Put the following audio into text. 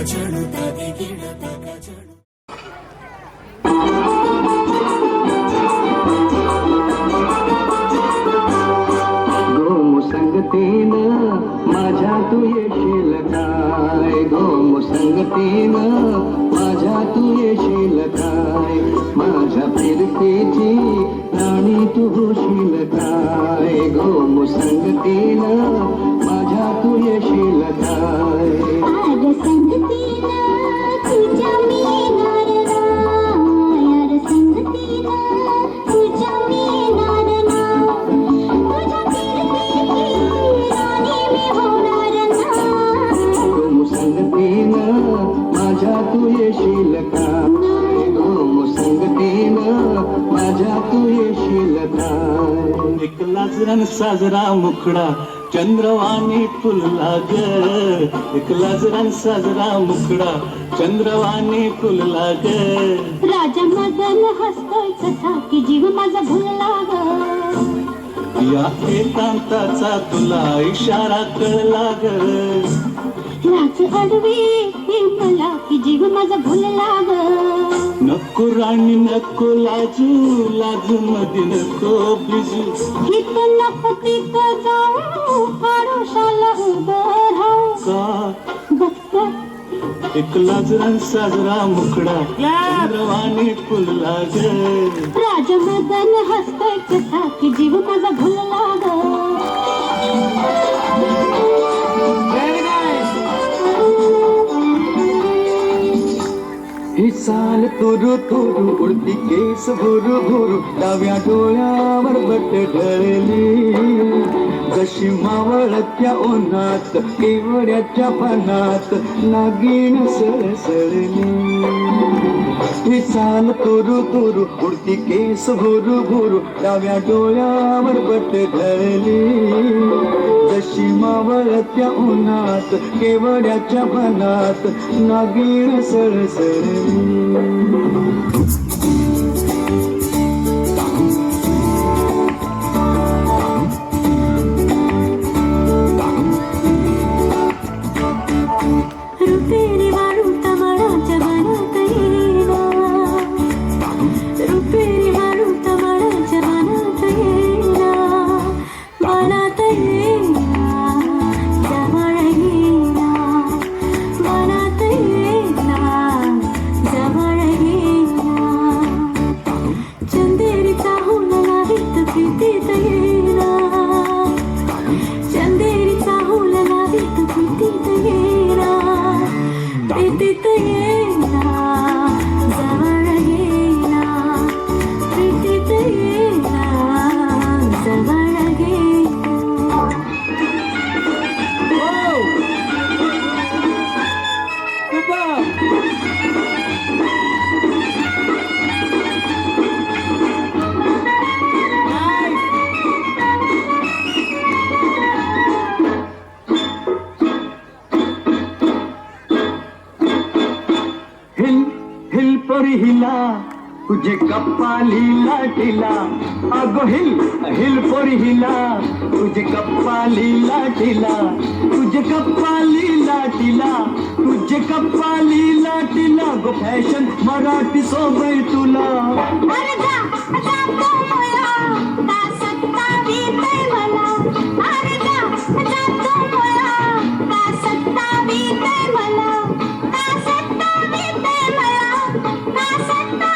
चढू तदी गिड तका चढू गोमुसंगतीन माझ्या तू येशील काय गोमुसंगतीन माझ्या तू येशील काय माझ्या फिरतीची राणी तू होशील काय गोमुसंगतीन माझ्या तू येशील काय तुझ्या मी माझ्या तू येशील का गोमुसंगतीन माझ्या तू येशील का एक लाजरान साजरा मुखडा चंद्रवाणी फुलला ग एक लाजरान साजरा मुखडा चंद्रवाणी फुलला ग राजा मदन हसतोय कसा की जीव माझा भुलला ग या एकांताचा तुला इशारा कळला ग लाज अडवी मला की जीव माझा भुलला ग नको राणी नको लाजू लाजू मध्ये नको बिजू इथं नको तिथं जाऊ आडोशाला उभं राहू का बघ एक लाजरान साजरा मुखडा चंद्रवाणी फुलला ग राजा मदन हसतोय कसा की जीव माझा भुलला ग ही साल तुरु तुरु उडती केस भुरु भुरु डाव्या डोळ्यावर बट ढळली जशी मावळत्या उन्हात केवड्याच्या पानात नागिण सळसळली ही साल तुरु तुरु उडती केस भुरु भुरु डाव्या डोळ्यावर बट ढळली जशी मावळत्या उन्हात केवड्याच्या पानात नागिण सळसळली रुपेरी वाळू तमाडाच्या बनात येईना रुपेरी वाळू तमाडाच्या बनात येईना बनात येईना जवळ येईना बनात येईना जवळ येईना चंदेरीचा हुलला हित प्रीतीत येईना चंदेरीचा हुलला हित प्रीतीत येईना प्रीतीत येईना जवळ येईना प्रीतीत येईना जवळ येईना हिल हिल परी हिला तुझे कपाली लाटीला अगो हिल हिल परी हिला तुझे कपाली लाटीला तुझे कपाली लाटीला तुझे कपाली लाटीला गो फॅशन मराठी सोबई तुला अरे जा जातो मोया का सत्ता बीते मला अरे जा जातो मोया का सत्ता बीते मला का सत्ता बीते मला का सत्ता